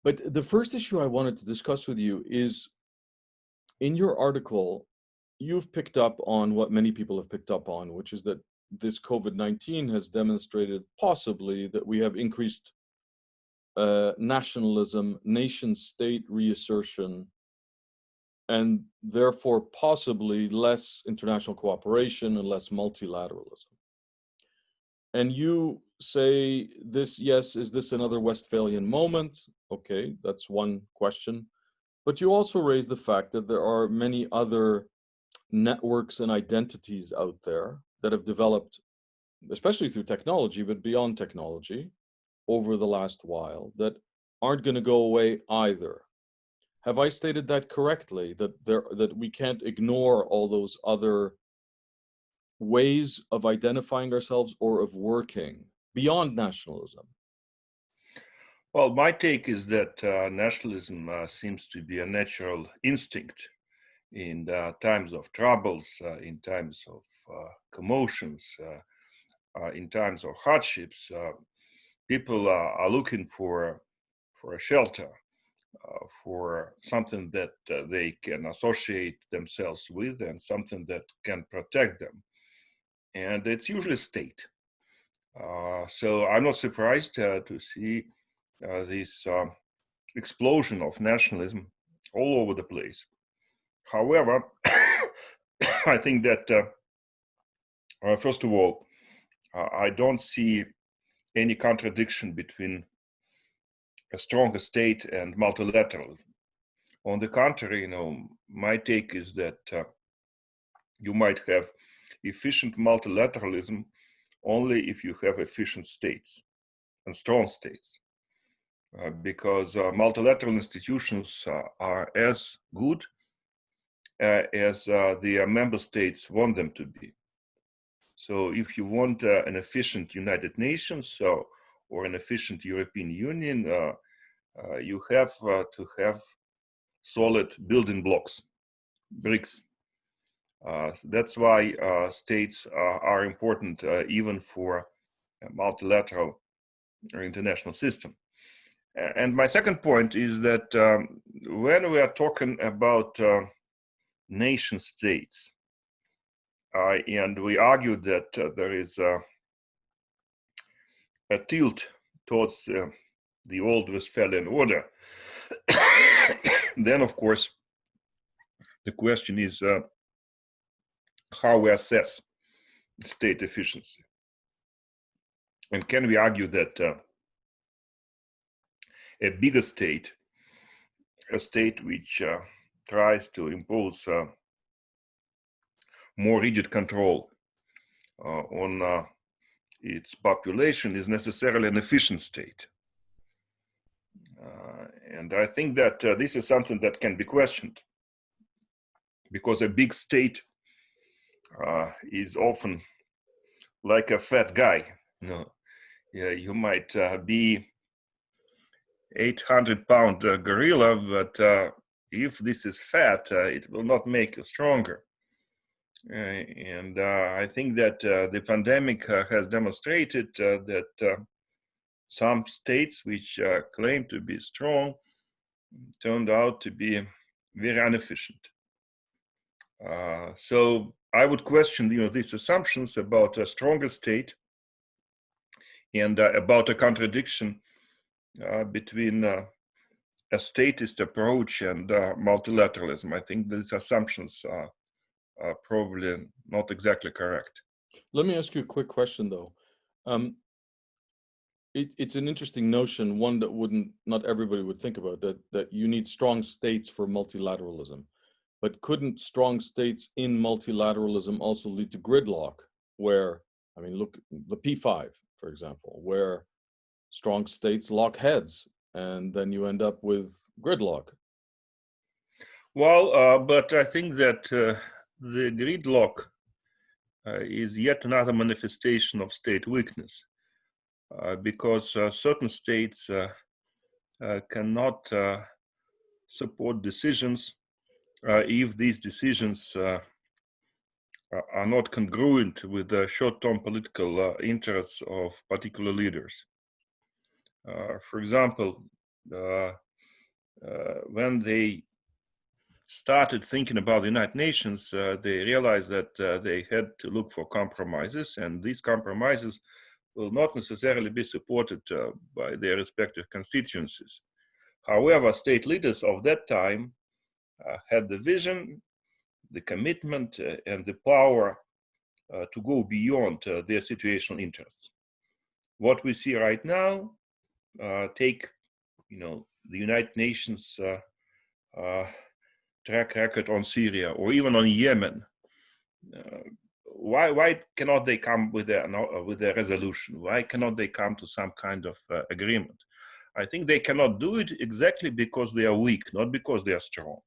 But the first issue I wanted to discuss with you is, in your article, you've picked up on what many people have picked up on, which is that this COVID-19 has demonstrated possibly that we have increased nationalism, nation-state reassertion, and therefore possibly less international cooperation and less multilateralism. And you say this, yes, is this another Westphalian moment? Okay, that's one question. But you also raise the fact that there are many other networks and identities out there that have developed, especially through technology, but beyond technology, over the last while, that aren't going to go away either. Have I stated that correctly? That we can't ignore all those other ways of identifying ourselves or of working beyond nationalism? Well, my take is that nationalism seems to be a natural instinct in times of troubles, in times of commotions, in times of hardships. People are looking for a shelter, for something that they can associate themselves with and something that can protect them. And it's usually state. So I'm not surprised to see this explosion of nationalism all over the place. However, I think that, first of all, I don't see any contradiction between a stronger state and multilateralism. On the contrary, my take is that you might have efficient multilateralism only if you have efficient states and strong states. Because multilateral institutions are as good as the member states want them to be. So if you want an efficient United Nations or an efficient European Union, you have to have solid building blocks, bricks. That's why states are important even for a multilateral or international system. And my second point is that when we are talking about nation states, and we argue that there is a tilt towards the old Westphalian order, then of course the question is how we assess state efficiency. And can we argue that a bigger state, a state which tries to impose more rigid control on its population, is necessarily an efficient state? And I think that this is something that can be questioned, because a big state is often like a fat guy. You might be 800-pound gorilla, but if this is fat, it will not make you stronger. And I think that the pandemic has demonstrated that some states which claim to be strong turned out to be very inefficient. So I would question these assumptions about a stronger state and about a contradiction between a statist approach and multilateralism. I think these assumptions are probably not exactly correct. Let me ask you a quick question, though. It's an interesting notion, one that not everybody would think about, that you need strong states for multilateralism. But couldn't strong states in multilateralism also lead to gridlock, where, I mean, look, the P5, for example, where strong states lock heads, and then you end up with gridlock? Well, but I think that the gridlock is yet another manifestation of state weakness, because certain states cannot support decisions if these decisions are not congruent with the short-term political interests of particular leaders. For example, when they started thinking about the United Nations, they realized that they had to look for compromises, and these compromises will not necessarily be supported by their respective constituencies. However, state leaders of that time had the vision, the commitment, and the power to go beyond their situational interests. What we see right now, take the United Nations track record on Syria or even on Yemen. Why cannot they come with a resolution? Why cannot they come to some kind of agreement? I think they cannot do it exactly because they are weak, not because they are strong.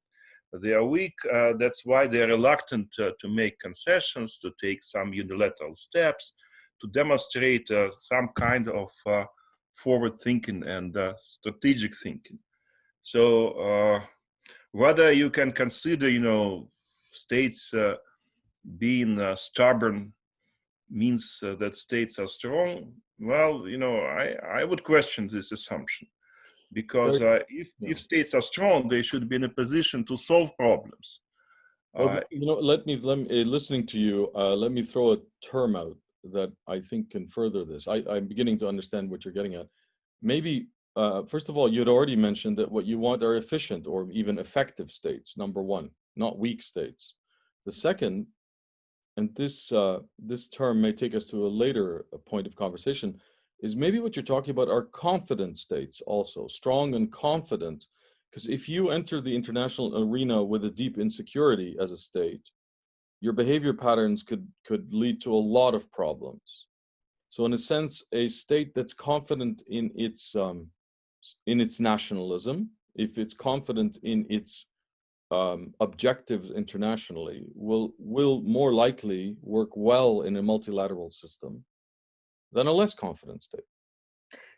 They are weak. That's why they are reluctant to make concessions, to take some unilateral steps, to demonstrate some kind of forward thinking and strategic thinking. So whether you can consider, states being stubborn means that states are strong. Well, I would question this assumption, because if states are strong, they should be in a position to solve problems. Let me listening to you, let me throw a term out that I think can further this. I'm beginning to understand what you're getting at. Maybe, first of all, you'd already mentioned that what you want are efficient or even effective states, number one, not weak states. The second, and this term may take us to a later point of conversation, is maybe what you're talking about are confident states also, strong and confident. Because if you enter the international arena with a deep insecurity as a state, your behavior patterns could lead to a lot of problems. So in a sense, a state that's confident in its nationalism, if it's confident in its objectives internationally, will more likely work well in a multilateral system than a less confident state.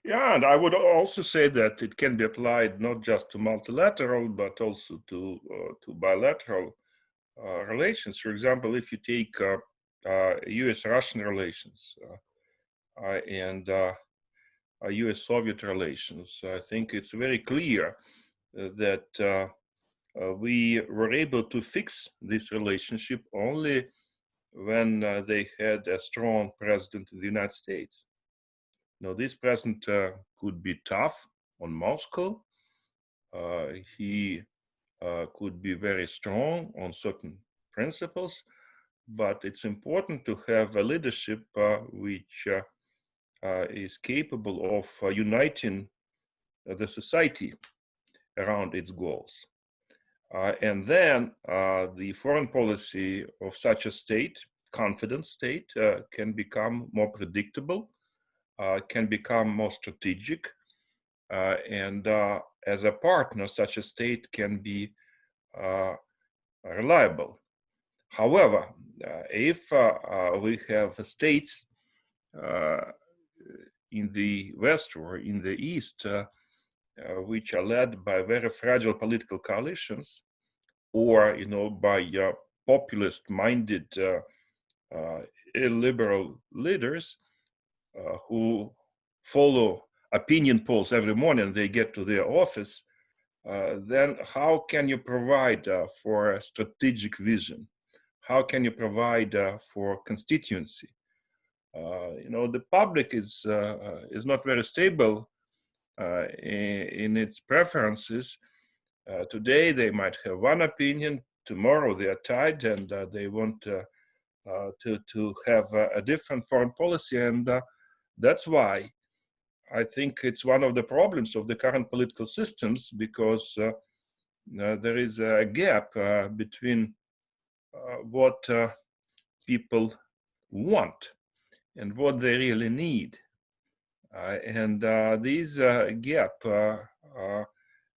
Yeah, and I would also say that it can be applied not just to multilateral, but also to bilateral relations. For example, if you take U.S.-Russian relations and U.S.-Soviet relations, I think it's very clear that we were able to fix this relationship only when they had a strong president in the United States. Now, this president could be tough on Moscow. He could be very strong on certain principles, but it's important to have a leadership which is capable of uniting the society around its goals. And then the foreign policy of such a state, confident state, can become more predictable, can become more strategic, and as a partner, such a state can be reliable. However, if we have states in the West or in the East which are led by very fragile political coalitions, or by populist-minded illiberal leaders who follow opinion polls every morning they get to their office, then how can you provide for a strategic vision? How can you provide for constituency? The public is not very stable in its preferences. Today they might have one opinion, tomorrow they are tied and they want to have a different foreign policy, and that's why I think it's one of the problems of the current political systems, because there is a gap between what people want and what they really need. And this gap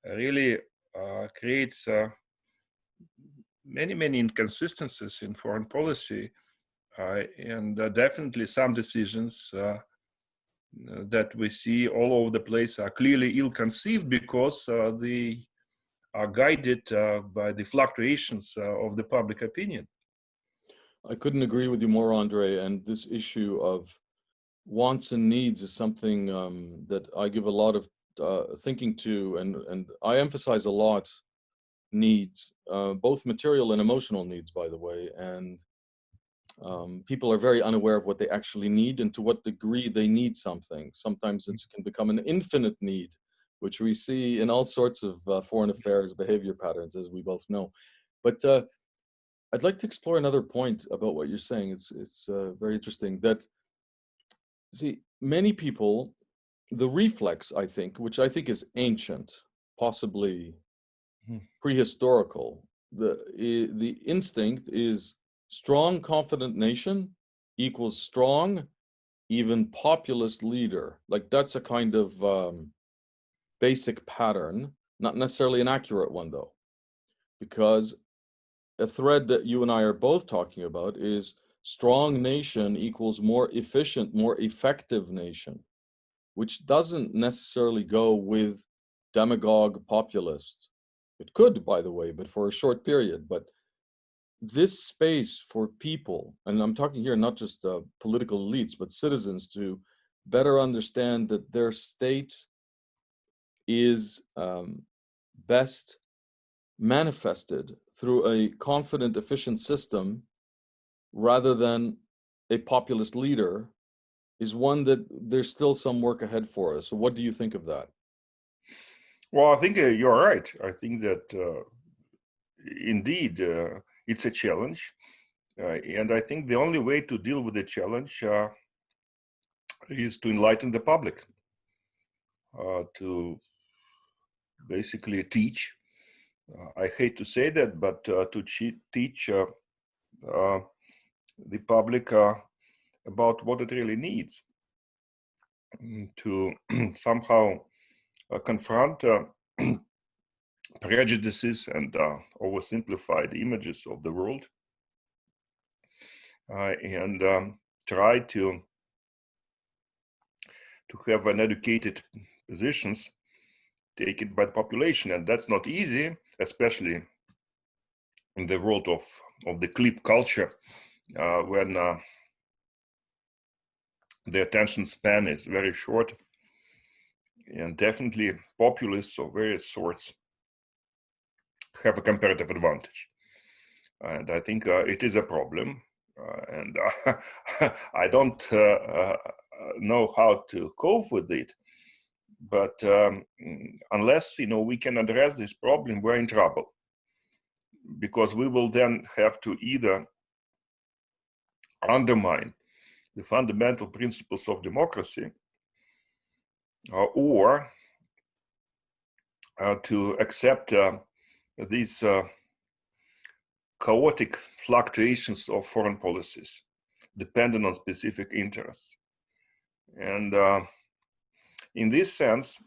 really creates many inconsistencies in foreign policy, and definitely some decisions that we see all over the place are clearly ill-conceived because they are guided by the fluctuations of the public opinion. I couldn't agree with you more, Andrey. And this issue of wants and needs is something that I give a lot of thinking to, and I emphasize a lot, needs, both material and emotional needs, by the way, and people are very unaware of what they actually need and to what degree they need something. Sometimes it can become an infinite need, which we see in all sorts of foreign affairs behavior patterns, as we both know. But I'd like to explore another point about what you're saying. It's very interesting that, see, many people, the reflex, I think, which I think is ancient, possibly prehistorical, the instinct is strong, confident nation equals strong, even populist leader. Like that's a kind of basic pattern, not necessarily an accurate one though, because a thread that you and I are both talking about is strong nation equals more efficient, more effective nation, which doesn't necessarily go with demagogue populist. It could, by the way, but for a short period. But this space for people, and I'm talking here not just political elites, but citizens, to better understand that their state is best manifested through a confident, efficient system rather than a populist leader, is one that there's still some work ahead for us. So what do you think of that? Well, I think you're right. I think that indeed it's a challenge. And I think the only way to deal with the challenge is to enlighten the public, to basically teach. I hate to say that, but to teach the public about what it really needs, to somehow confront prejudices and oversimplified images of the world, and try to have an educated positions taken by the population. And that's not easy, especially in the world of the clip culture, when the attention span is very short. And definitely populists of various sorts have a comparative advantage. And I think it is a problem. And I don't know how to cope with it. But unless we can address this problem, we're in trouble, because we will then have to either undermine the fundamental principles of democracy, or to accept these chaotic fluctuations of foreign policies dependent on specific interests. And in this sense,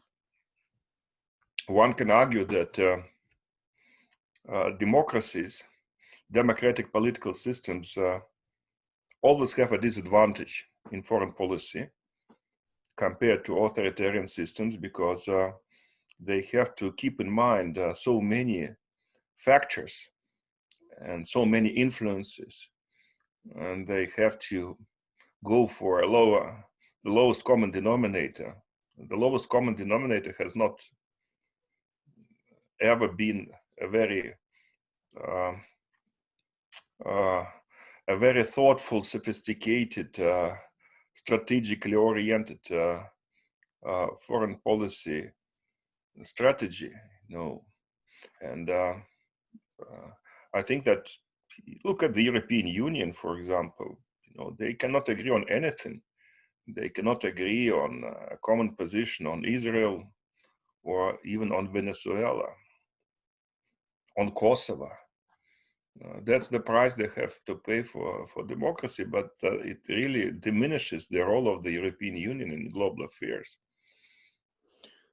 one can argue that democracies, democratic political systems always have a disadvantage in foreign policy compared to authoritarian systems, because they have to keep in mind so many factors and so many influences, and they have to go for the lowest common denominator. The lowest common denominator has not ever been a very thoughtful, sophisticated, strategically oriented foreign policy strategy. And I think that, look at the European Union, for example. They cannot agree on anything. They cannot agree on a common position on Israel, or even on Venezuela, on Kosovo. That's the price they have to pay for democracy, but it really diminishes the role of the European Union in global affairs.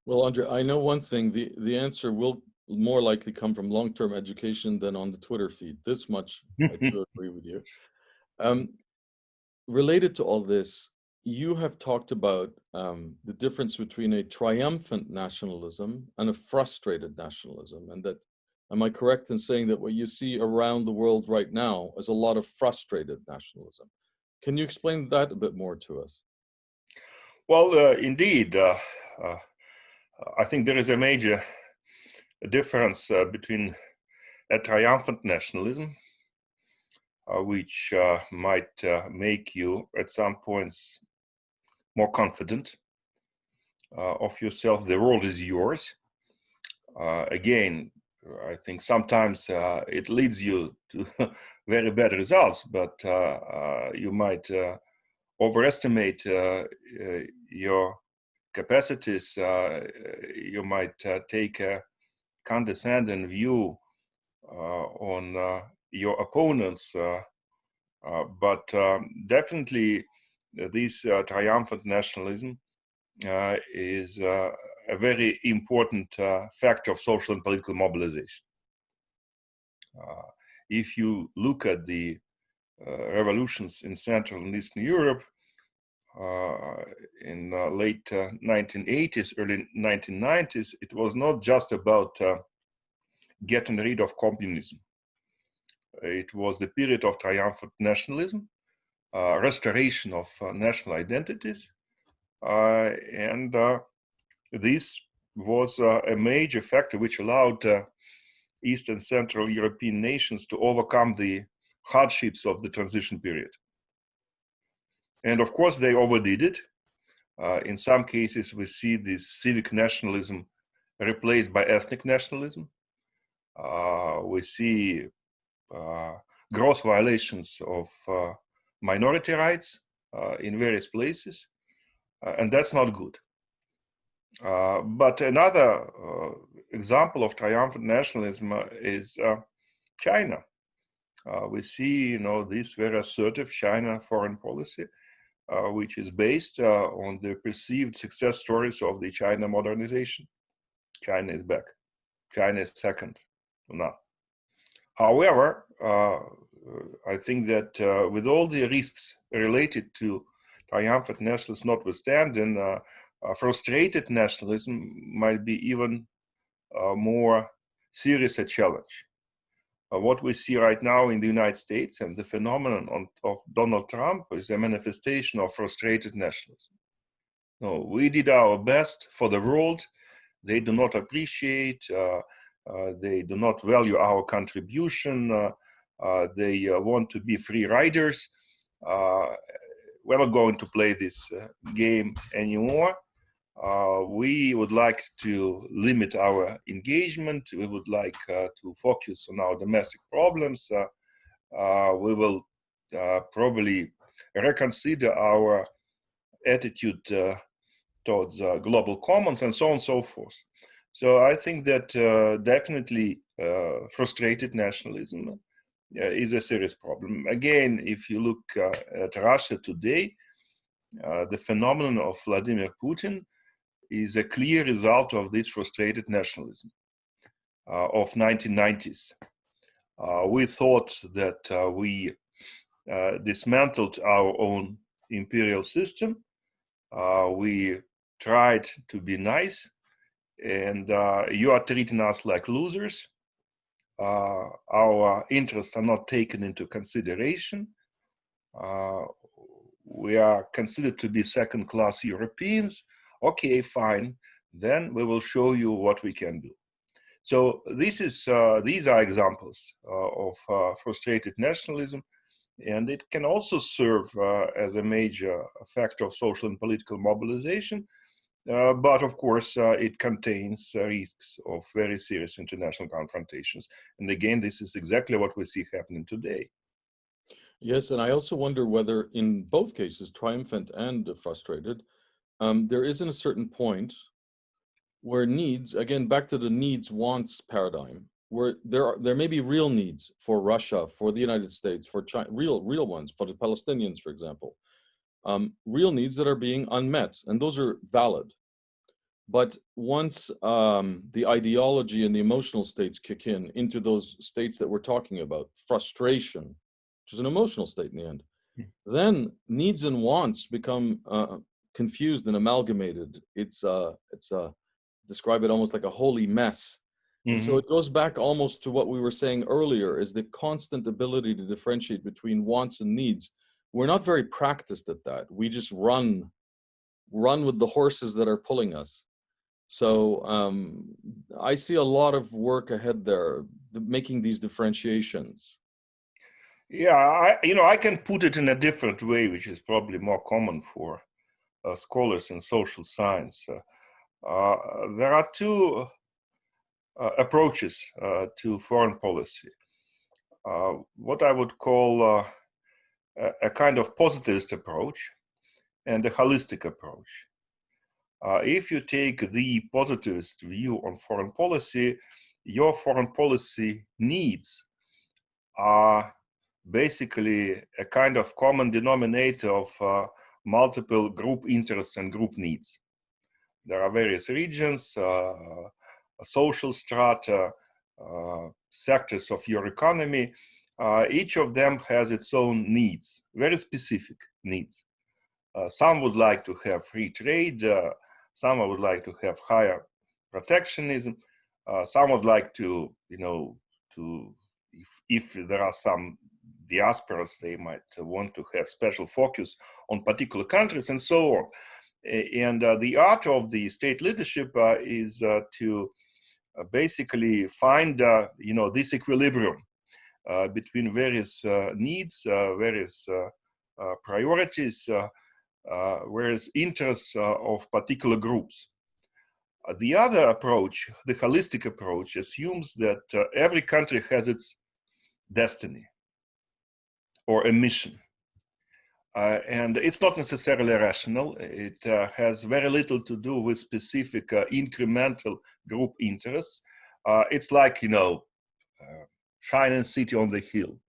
Well, Andrey, I know one thing, the answer will more likely come from long-term education than on the Twitter feed. This much I do agree with you. Related to all this, you have talked about the difference between a triumphant nationalism and a frustrated nationalism, and that, am I correct in saying that what you see around the world right now is a lot of frustrated nationalism? Can you explain that a bit more to us? Well, indeed, I think there is a major difference between a triumphant nationalism, which might make you at some points more confident of yourself. The world is yours. Again, I think sometimes it leads you to very bad results, but you might overestimate your capacities. You might take a condescending view on your opponents, but definitely this triumphant nationalism is a very important factor of social and political mobilization. If you look at the revolutions in Central and Eastern Europe in late 1980s, early 1990s, it was not just about getting rid of communism. It was the period of triumphant nationalism, restoration of national identities, and this was a major factor which allowed East and Central European nations to overcome the hardships of the transition period. And of course, they overdid it. In some cases, we see this civic nationalism replaced by ethnic nationalism. We see gross violations of minority rights in various places, and that's not good. But another example of triumphant nationalism is China. We see, this very assertive China foreign policy, which is based on the perceived success stories of the China modernization. China is back. China is second to none. However, I think that with all the risks related to triumphant nationalism notwithstanding, frustrated nationalism might be even more serious a challenge. What we see right now in the United States and the phenomenon of Donald Trump is a manifestation of frustrated nationalism. No, we did our best for the world. They do not appreciate, they do not value our contribution. They want to be free riders. We're not going to play this game anymore. We would like to limit our engagement. We would like to focus on our domestic problems. We will probably reconsider our attitude towards global commons and so on and so forth. So I think that definitely frustrated nationalism is a serious problem. Again, if you look at Russia today, the phenomenon of Vladimir Putin is a clear result of this frustrated nationalism of 1990s. We thought that we dismantled our own imperial system. We tried to be nice, and you are treating us like losers. Our interests are not taken into consideration. We are considered to be second-class Europeans. Okay, fine. Then we will show you what we can do. So these are examples of frustrated nationalism, and it can also serve as a major factor of social and political mobilization. But of course, it contains risks of very serious international confrontations. And again, this is exactly what we see happening today. Yes, and I also wonder whether in both cases, triumphant and frustrated, there isn't a certain point where needs, again, back to the needs wants paradigm, where there may be real needs for Russia, for the United States, for China, real ones, for the Palestinians, for example, real needs that are being unmet, and those are valid. But once the ideology and the emotional states kick in into those states that we're talking about, frustration, which is an emotional state in the end, then needs and wants become confused and amalgamated. It's describe it almost like a holy mess. And so it goes back almost to what we were saying earlier, is the constant ability to differentiate between wants and needs. We're not very practiced at that. We just run with the horses that are pulling us. So I see a lot of work ahead there, making these differentiations. Yeah, I can put it in a different way, which is probably more common for scholars in social science. There are two approaches to foreign policy. What I would call a kind of positivist approach and a holistic approach. If you take the positivist view on foreign policy, your foreign policy needs are basically a kind of common denominator of multiple group interests and group needs. There are various regions, social strata, sectors of your economy. Each of them has its own needs, very specific needs. Some would like to have free trade, some would like to have higher protectionism, some would like to, if there are some diasporas, they might want to have special focus on particular countries and so on. And the art of the state leadership is to basically find, this equilibrium between various needs, various priorities, various interests of particular groups. The other approach, the holistic approach, assumes that every country has its destiny or a mission. And it's not necessarily rational. It has very little to do with specific incremental group interests. It's like, shining city on the hill,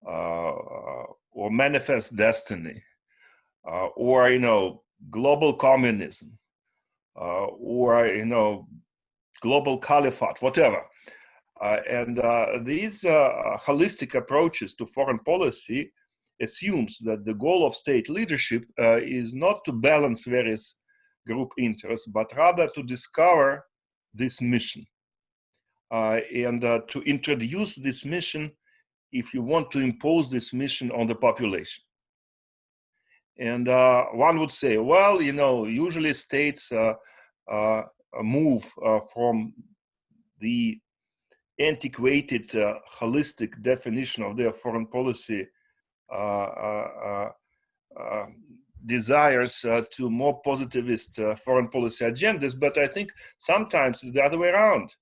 or manifest destiny, or, global communism, or, global caliphate, whatever. And these holistic approaches to foreign policy assumes that the goal of state leadership is not to balance various group interests, but rather to discover this mission and to introduce this mission if you want to impose this mission on the population. And one would say, well, usually states move from the antiquated holistic definition of their foreign policy desires to more positivist foreign policy agendas, but I think sometimes it's the other way around.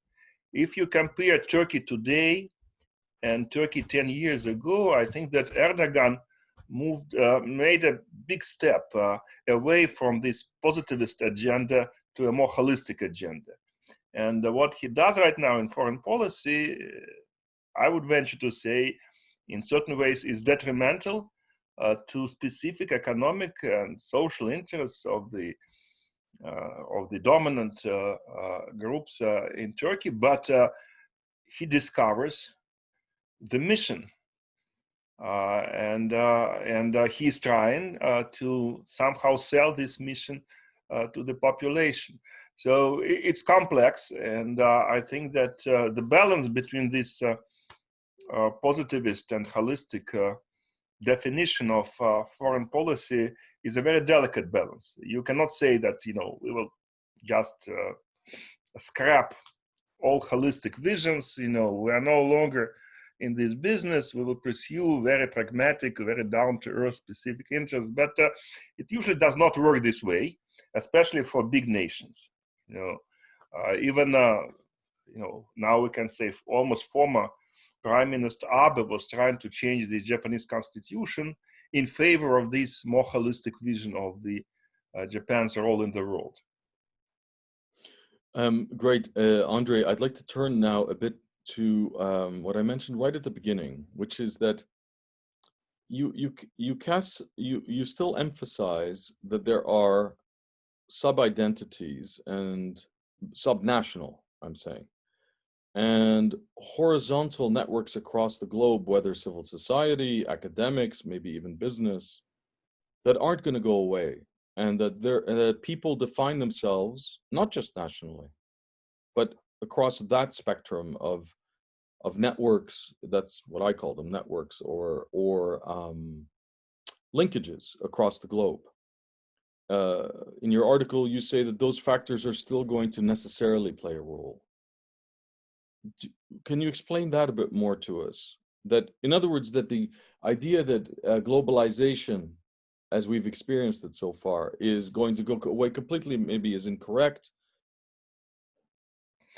If you compare Turkey today and Turkey 10 years ago, I think that Erdogan made a big step away from this positivist agenda to a more holistic agenda. And what he does right now in foreign policy, I would venture to say, in certain ways is detrimental to specific economic and social interests of the dominant groups in Turkey, but he discovers the mission, and he's trying to somehow sell this mission to the population. So it's complex, and I think that the balance between this positivist and holistic definition of foreign policy is a very delicate balance. You cannot say that, we will just scrap all holistic visions. We are no longer in this business. We will pursue very pragmatic, very down-to-earth specific interests, but it usually does not work this way, especially for big nations. Even now we can say almost former Prime Minister Abe was trying to change the Japanese constitution in favor of this more holistic vision of the Japan's role in the world. Great, Andrey. I'd like to turn now a bit to what I mentioned right at the beginning, which is that you still emphasize that there are sub-identities and sub-national, I'm saying, and horizontal networks across the globe, whether civil society, academics, maybe even business, that aren't going to go away, and that people define themselves not just nationally, but across that spectrum of networks. That's what I call them, networks or linkages across the globe. in your article, you say that those factors are still going to necessarily play a role. Can you explain that a bit more to us? That, in other words, that the idea that globalization, as we've experienced it so far, is going to go away completely, maybe is incorrect.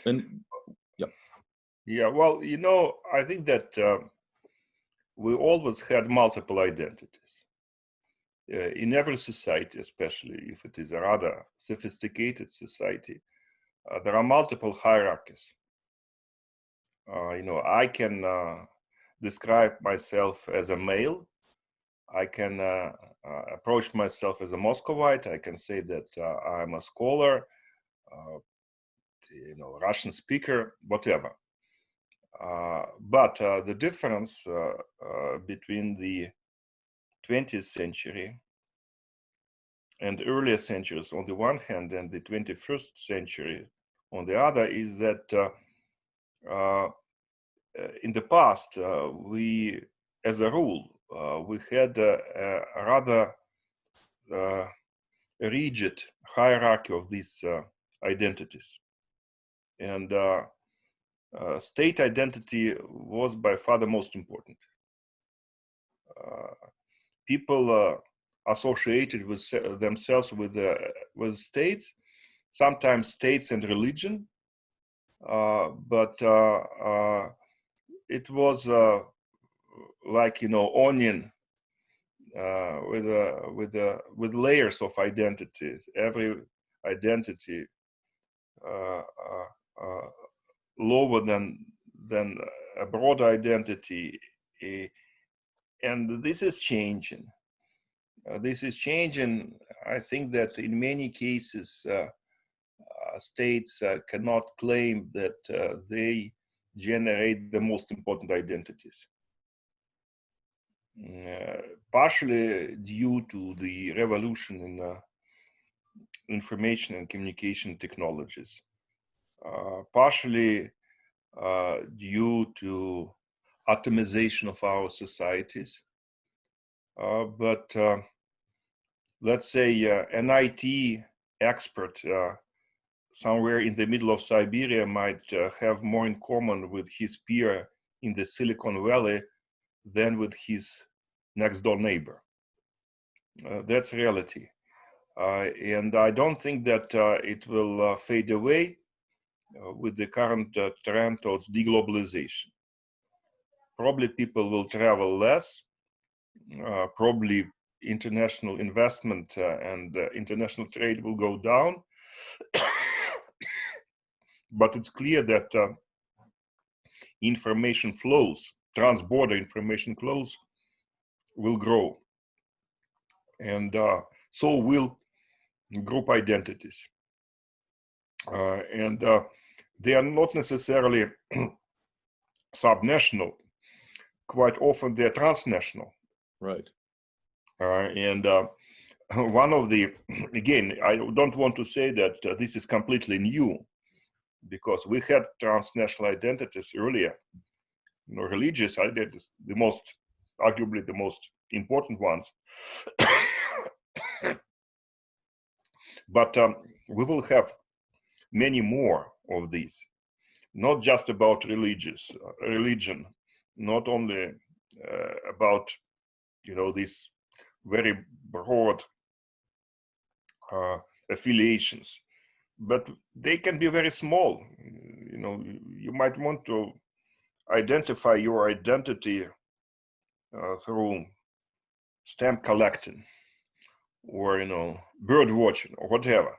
And yeah, well, you know, I think that we always had multiple identities. In every society, especially if it is a rather sophisticated society, there are multiple hierarchies. You know, I can describe myself as a male. I can approach myself as a Muscovite. I can say that I'm a scholar, you know, Russian speaker, whatever. But the difference between the 20th century and earlier centuries on the one hand and the 21st century on the other is that in the past we, as a rule, we had a rather rigid hierarchy of these identities, and state identity was by far the most important. People associated with themselves with states, sometimes states and religion, but it was like, you know, onion with layers of identities. Every identity lower than a broad identity, and this is changing. This is changing. I think that in many cases, states cannot claim that they generate the most important identities. Partially due to the revolution in information and communication technologies, partially due to atomization of our societies. But let's say an IT expert somewhere in the middle of Siberia might have more in common with his peer in the Silicon Valley than with his next door neighbor. That's reality. And I don't think that it will fade away with the current trend towards deglobalization. Probably people will travel less, probably international investment and international trade will go down. But it's clear that information flows, trans-border information flows will grow. And so will group identities. And they are not necessarily subnational. Quite often they're transnational. right. And one of the, again, I don't want to say that this is completely new, because we had transnational identities earlier. You know, religious identities, arguably the most important ones. But we will have many more of these, not just about religion, not only about, you know, these very broad affiliations, but they can be very small. You know, you might want to identify your identity through stamp collecting, or, you know, bird watching, or whatever.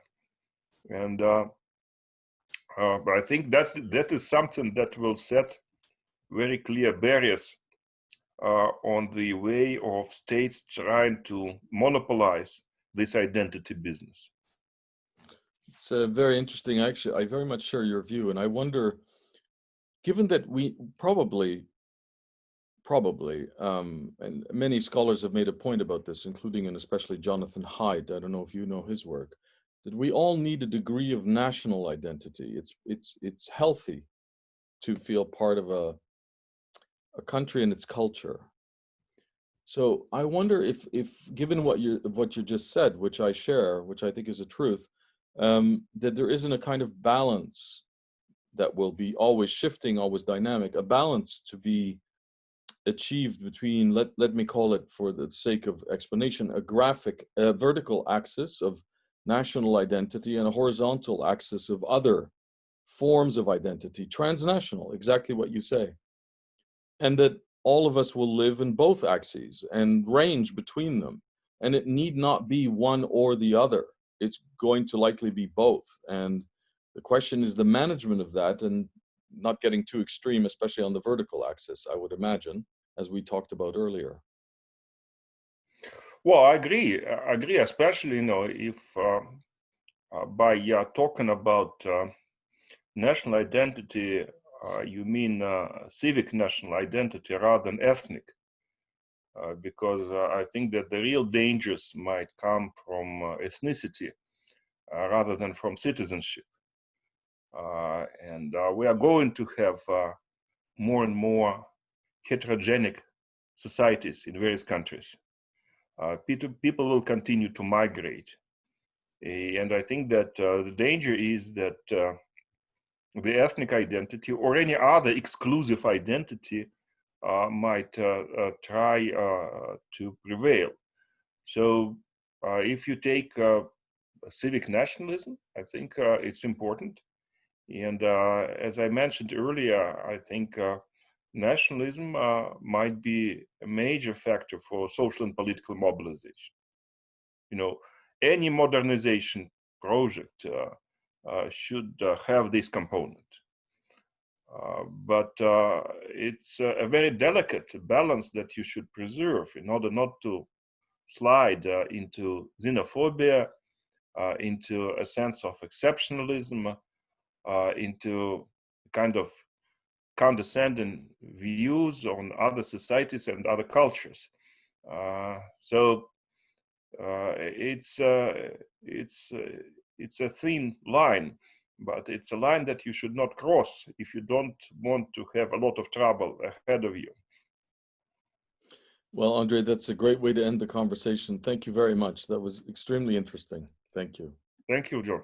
And but I think that is something that will set very clear barriers on the way of states trying to monopolize this identity business. It's very interesting. Actually, I very much share your view, and I wonder, given that we probably, and many scholars have made a point about this, including and especially Jonathan Haidt. I don't know if you know his work, that we all need a degree of national identity. It's healthy to feel part of a country and its culture. So I wonder if given what you just said, which I share, which I think is a truth, that there isn't a kind of balance that will be always shifting, always dynamic, a balance to be achieved between, let me call it for the sake of explanation, a vertical axis of national identity and a horizontal axis of other forms of identity, transnational, exactly what you say. And that all of us will live in both axes and range between them. And it need not be one or the other. It's going to likely be both. And the question is the management of that and not getting too extreme, especially on the vertical axis, I would imagine, as we talked about earlier. Well, I agree, especially, if by talking about national identity, you mean civic national identity rather than ethnic, because I think that the real dangers might come from ethnicity rather than from citizenship. And we are going to have more and more heterogenic societies in various countries. People will continue to migrate. And I think that the danger is that the ethnic identity or any other exclusive identity might try to prevail. So if you take civic nationalism, I think it's important. And as I mentioned earlier, I think nationalism might be a major factor for social and political mobilization. Any modernization project should have this component. But it's a very delicate balance that you should preserve in order not to slide into xenophobia, into a sense of exceptionalism, into kind of condescending views on other societies and other cultures. So it's a thin line, but it's a line that you should not cross if you don't want to have a lot of trouble ahead of you. Well, Andrey, that's a great way to end the conversation. Thank you very much. That was extremely interesting. Thank you. Thank you, John.